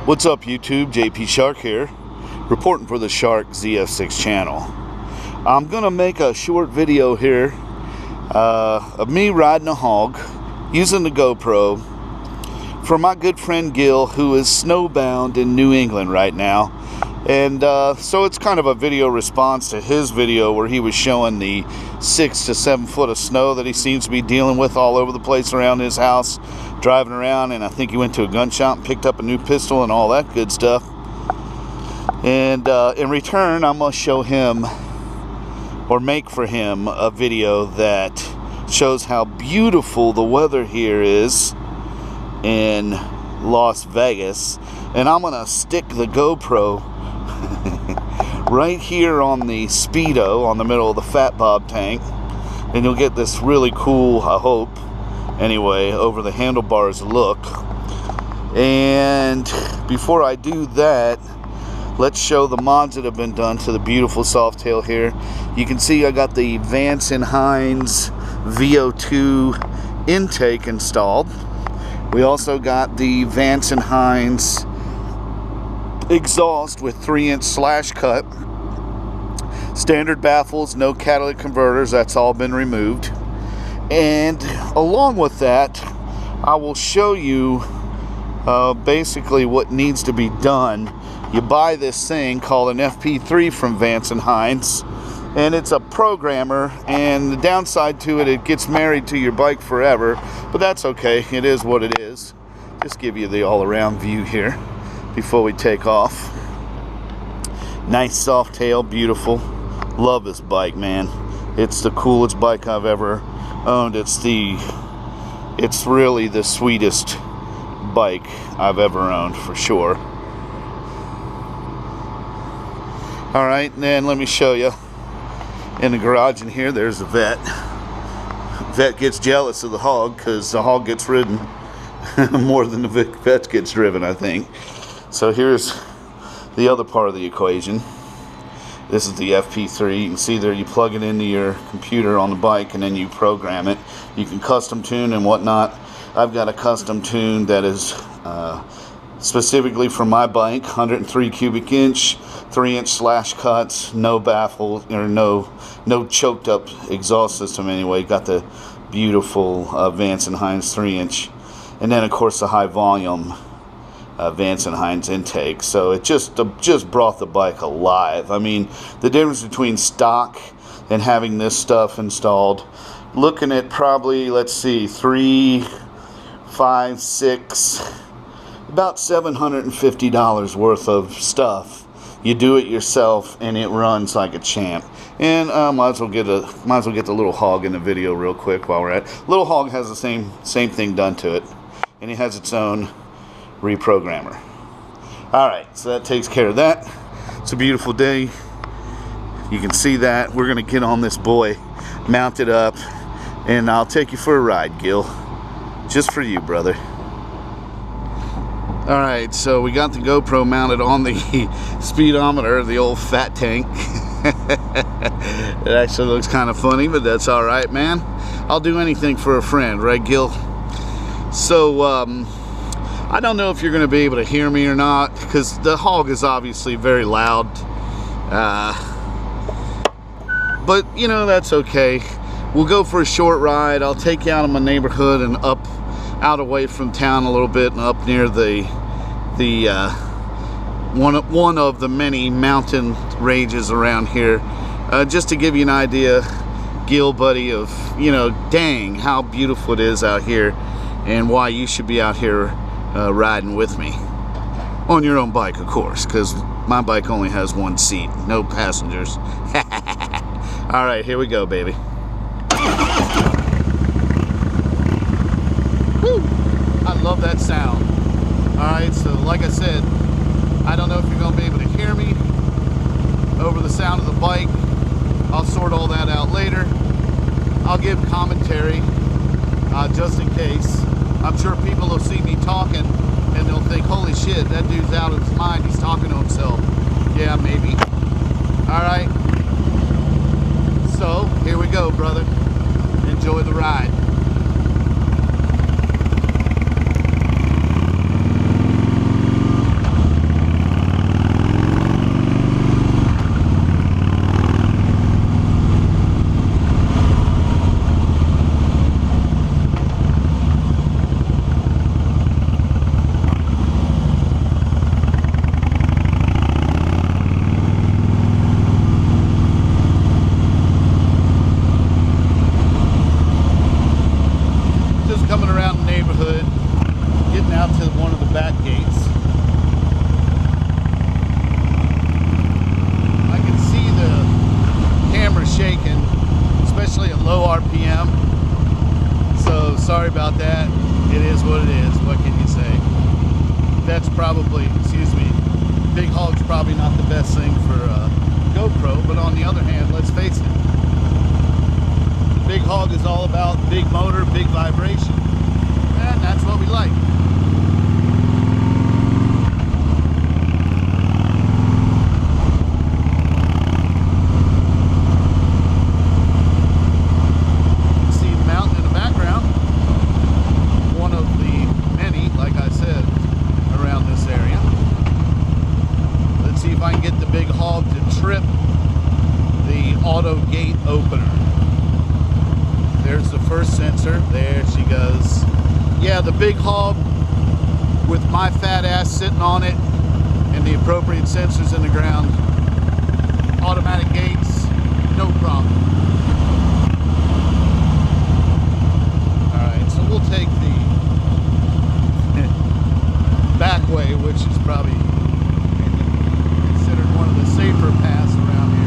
What's up YouTube, JP Shark here, reporting for the Shark ZF6 channel. I'm gonna make a short video here of me riding a hog using the GoPro for my good friend Gil, who is snowbound in New England right now. And so it's kind of a video response to his video where he was showing the 6 to 7 foot of snow that he seems to be dealing with all over the place around his house, driving around. And I think he went to a gun shop and picked up a new pistol and all that good stuff. And in return, I'm going to show him, or make for him, a video that shows how beautiful the weather here is in Las Vegas. And I'm going to stick the GoPro right here on the Speedo, on the middle of the Fat Bob tank, and you'll get this really cool, I hope, anyway, over the handlebars look. And before I do that, let's show the mods that have been done to the beautiful Softail here. You can see I got the Vance & Hines VO2 intake installed. We also got the Vance & Hines exhaust with 3-inch slash cut, standard baffles, no catalytic converters, that's all been removed. And along with that, I will show you basically what needs to be done. You buy this thing called an FP3 from Vance & Hines, and it's a programmer, and the downside to it, it gets married to your bike forever, but that's okay, it is what it is. Just give you the all-around view here before we take off. Nice Softail, beautiful. Love this bike, man. It's the coolest bike I've ever owned. It's really the sweetest bike I've ever owned, for sure. Alright, then let me show you. In the garage in here, there's the vet. Vet gets jealous of the hog because the hog gets ridden more than the vet gets driven, I think. So here's the other part of the equation. This is the FP3. You can see there, you plug it into your computer on the bike and then you program it. You can custom tune and whatnot. I've got a custom tune that is specifically for my bike, 103 cubic inch, 3-inch slash cuts, no baffle, or no choked up exhaust system anyway. Got the beautiful Vance & Hines 3-inch. And then of course the high volume Vance & Hines intake. So it just brought the bike alive. I mean, the difference between stock and having this stuff installed, looking at probably, let's see, 3, 5, 6, about $750 worth of stuff. You do it yourself and it runs like a champ. And might as well get the little hog in the video real quick while we're at it. Little hog has the same thing done to it, and it has its own reprogrammer. Alright, so that takes care of that. It's a beautiful day. You can see that. We're going to get on this boy, mount it up, and I'll take you for a ride, Gil. Just for you, brother. Alright, so we got the GoPro mounted on the speedometer, the old fat tank. It actually looks kind of funny, but that's alright, man. I'll do anything for a friend, right, Gil? So, I don't know if you're going to be able to hear me or not, because the hog is obviously very loud. But, you know, that's okay. We'll go for a short ride. I'll take you out of my neighborhood and up, out away from town a little bit, and up near one of the many mountain ranges around here. Just to give you an idea, Gil, buddy, of, you know, dang, how beautiful it is out here, and why you should be out here riding with me on your own bike, of course, because my bike only has one seat, no passengers. All right, here we go, baby. Woo! I love that sound. All right, so like I said, I don't know if you're going to be able to hear me over the sound of the bike. I'll sort all that out later. I'll give commentary just in case. I'm sure people will see me talking and they'll think, holy shit, that dude's out of his mind, he's talking to himself. Yeah, maybe. Alright. So, here we go, brother. Enjoy the ride. that's probably, excuse me, big hog's probably not the best thing for GoPro, but on the other hand, let's face it, the big hog is all about big motor, big vibration, and that's what we like. The big hog with my fat ass sitting on it and the appropriate sensors in the ground, automatic gates, no problem. Alright, so we'll take the back way, which is probably considered one of the safer paths around here.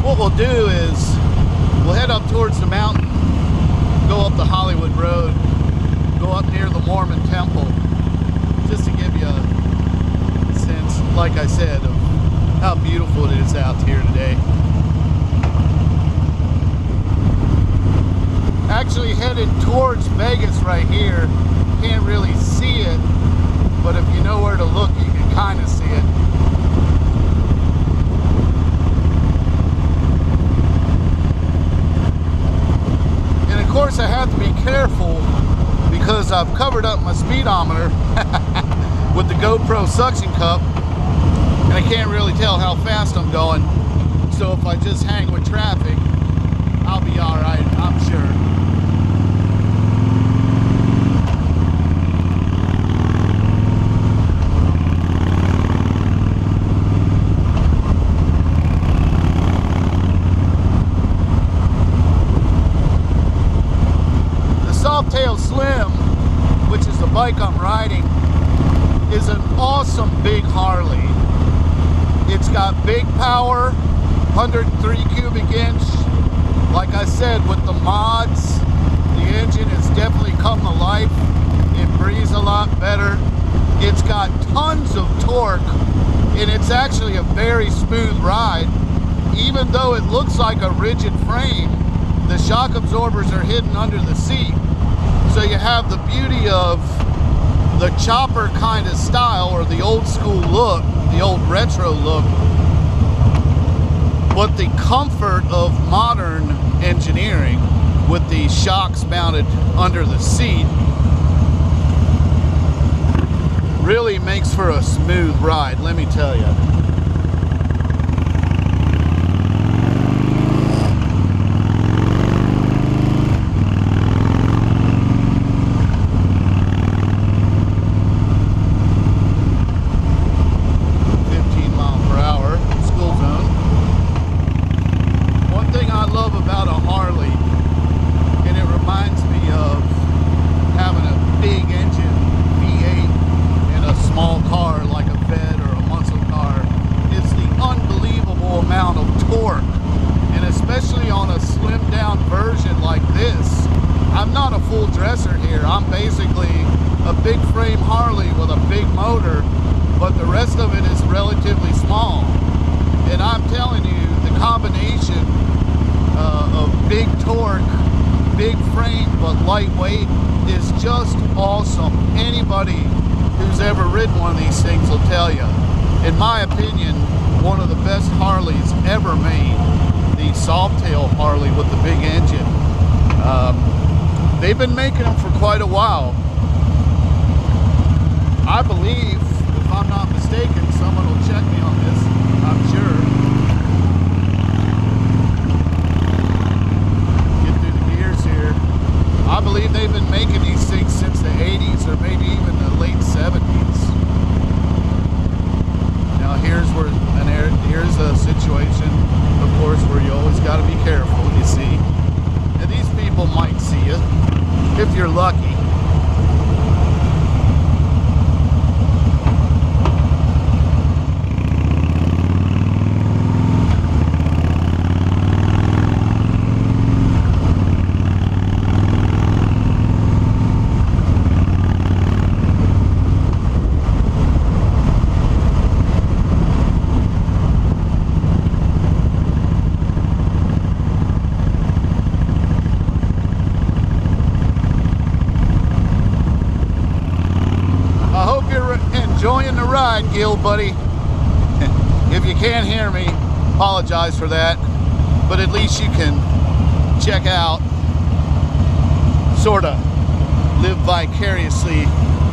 What we'll do is we'll head up towards the mountain, go up the Hollywood Road, go up near the Mormon Temple, just to give you a sense, like I said, of how beautiful it is out here today. Actually headed towards Vegas right here. Can't really see it, but if you know where to look, you can kind of see it. Of course, I have to be careful because I've covered up my speedometer with the GoPro suction cup, and I can't really tell how fast I'm going. So if I just hang with traffic, I'll be all right, I'm sure. Softail Slim, which is the bike I'm riding, is an awesome big Harley. It's got big power, 103 cubic inch. Like I said, with the mods, the engine has definitely come to life. It breathes a lot better. It's got tons of torque, and it's actually a very smooth ride. Even though it looks like a rigid frame, the shock absorbers are hidden under the seat. So you have the beauty of the chopper kind of style, or the old school look, the old retro look, but the comfort of modern engineering with the shocks mounted under the seat really makes for a smooth ride, let me tell you. I'm basically a big frame Harley with a big motor, but the rest of it is relatively small. And I'm telling you, the combination of big torque, big frame, but lightweight is just awesome. Anybody who's ever ridden one of these things will tell you. In my opinion, one of the best Harleys ever made, the Softail Harley with the big engine. They've been making them for quite a while. I believe, if I'm not mistaken, someone will check me on this, I'm sure. Get through the gears here. I believe they've been making these things since enjoying the ride, Gil, buddy. If you can't hear me, apologize for that. But at least you can check out, sort of live vicariously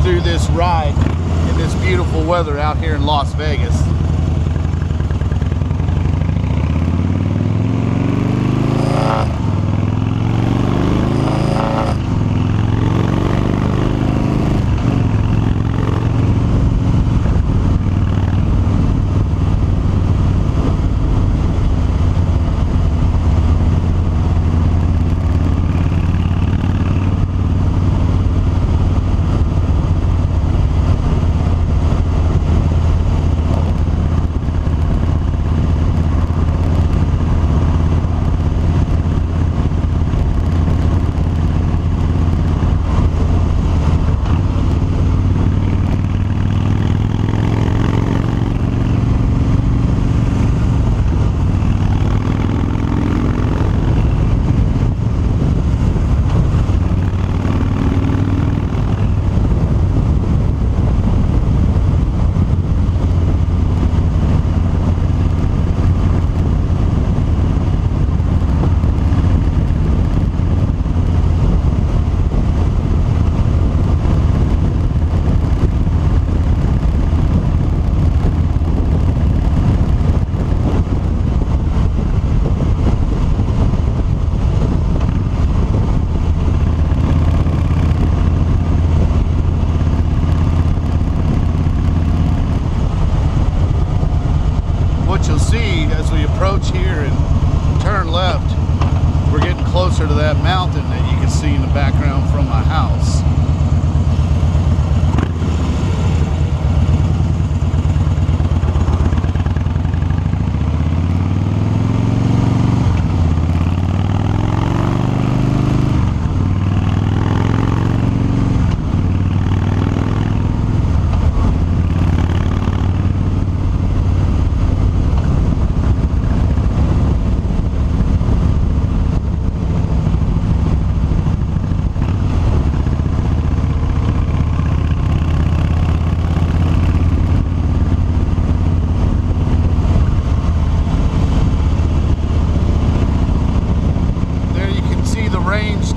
through this ride in this beautiful weather out here in Las Vegas. As we approach here and turn left, we're getting closer to that mountain that you can see in the background from my house.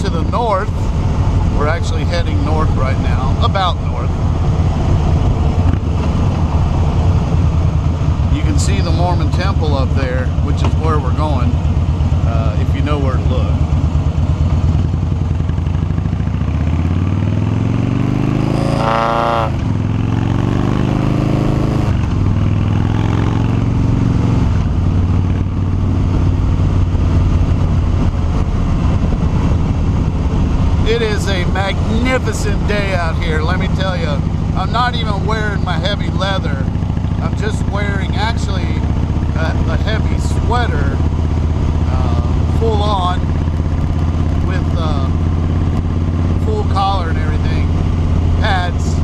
To the north, we're actually heading north right now, about north. You can see the Mormon temple up there, which is where we're going, if you know where to look. It is a magnificent day out here, let me tell you. I'm not even wearing my heavy leather. I'm just wearing actually a heavy sweater, full on, with full collar and everything, pads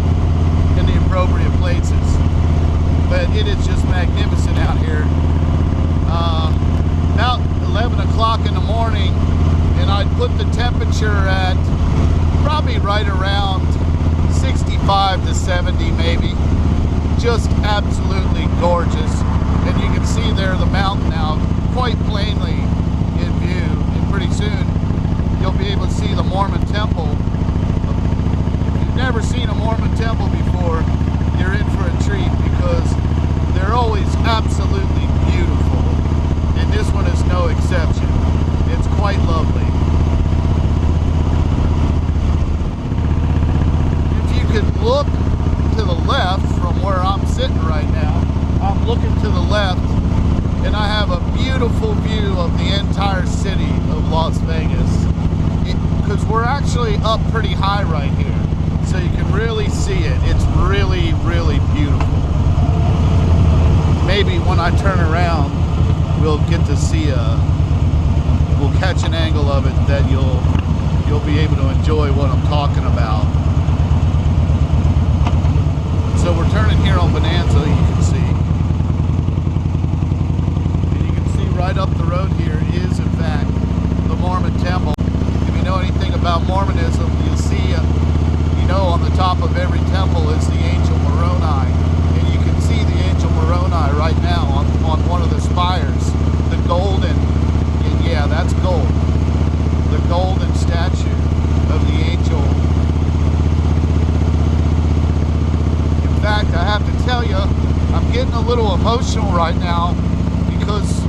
in the appropriate places. But it is just magnificent out here. About 11 o'clock in the morning, and I'd put the temperature at probably right around 65 to 70 maybe. Just absolutely gorgeous. And you can see there the mountain now quite plainly in view. And pretty soon you'll be able to see the Mormon temple. If you've never seen a Mormon temple before, you're in for a treat because they're always absolutely beautiful. And this one is no exception. It's quite lovely. If you could look to the left from where I'm sitting right now, I'm looking to the left and I have a beautiful view of the entire city of Las Vegas. Because we're actually up pretty high right here, so you can really see it. It's really, really beautiful. Maybe when I turn around, we'll get to see we'll catch an angle of it that you'll be able to enjoy what I'm talking about. So we're turning here on Bonanza, you can see. And you can see right up the road here is, in fact, the Mormon temple. If you know anything about Mormonism, you'll see, on the top of every temple is the angel Moroni. getting a little emotional right now because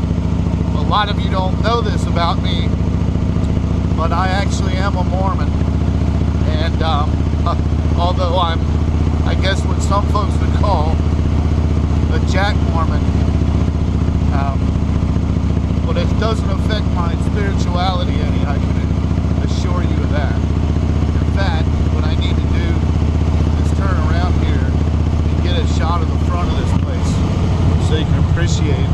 a lot of you don't know this about me, but I actually am a Mormon. And although I'm, I guess what some folks would call a Jack Mormon, but it doesn't affect my spirituality any, I can assure you of that. In fact, what I need to do is turn around here and get a shot of the front of this place so you can appreciate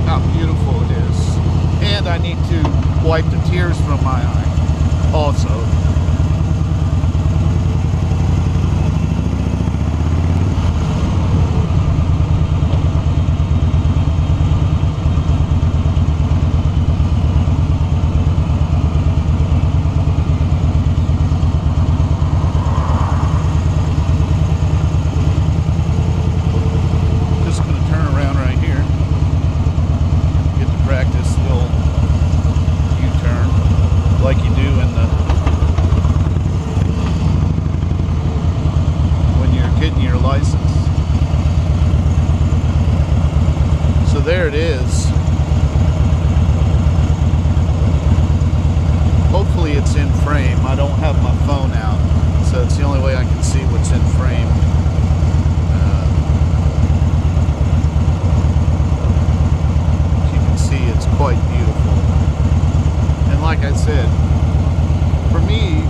how beautiful it is. And I need to wipe the tears from my eye also. There it is. Hopefully it's in frame. I don't have my phone out, so it's the only way I can see what's in frame. As you can see, it's quite beautiful. And like I said, for me,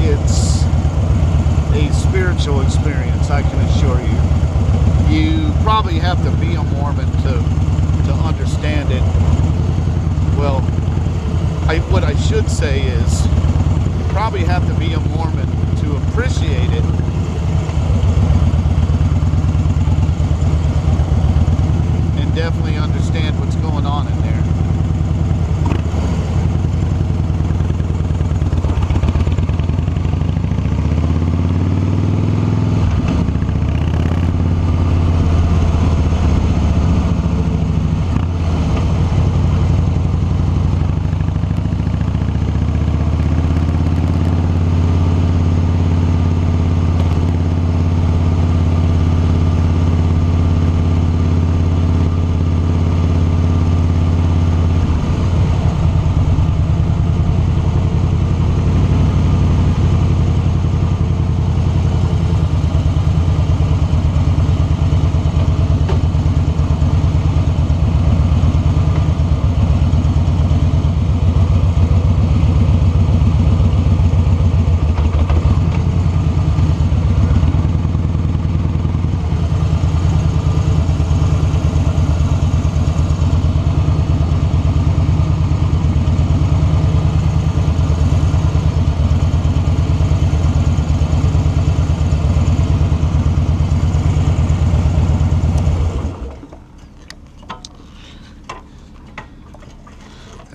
it's a spiritual experience, I can assure you. You probably have to be a Mormon to understand it. Well, what I should say is you probably have to be a Mormon to appreciate it. And definitely understand what's going on in there.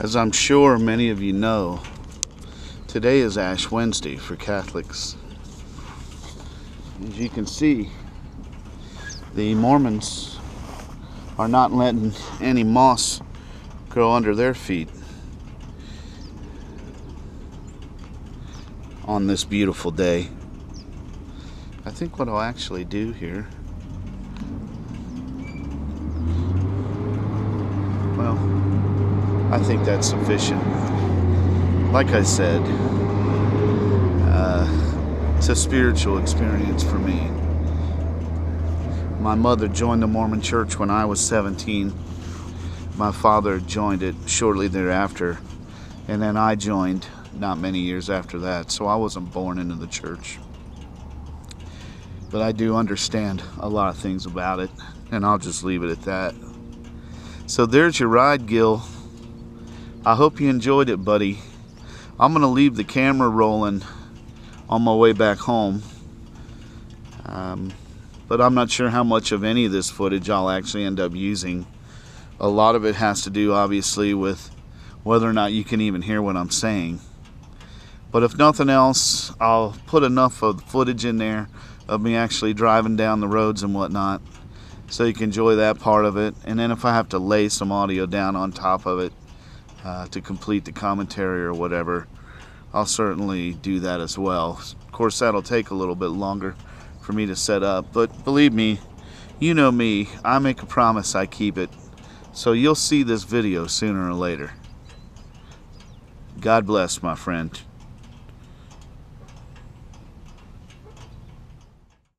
As I'm sure many of you know, today is Ash Wednesday for Catholics. As you can see, the Mormons are not letting any moss grow under their feet on this beautiful day. I think what I'll actually do here, well, I think that's sufficient. Like I said, it's a spiritual experience for me. My mother joined the Mormon Church when I was 17. My father joined it shortly thereafter, and then I joined not many years after that, so I wasn't born into the church. But I do understand a lot of things about it, and I'll just leave it at that. So there's your ride, Gil. I hope you enjoyed it, buddy. I'm going to leave the camera rolling on my way back home. But I'm not sure how much of any of this footage I'll actually end up using. A lot of it has to do, obviously, with whether or not you can even hear what I'm saying. But if nothing else, I'll put enough of the footage in there of me actually driving down the roads and whatnot, so you can enjoy that part of it. And then if I have to lay some audio down on top of it, to complete the commentary or whatever, I'll certainly do that as well. Of course, that'll take a little bit longer for me to set up, but believe me, You know me, I make a promise, I keep it. So you'll see this video sooner or later. God bless, my friend.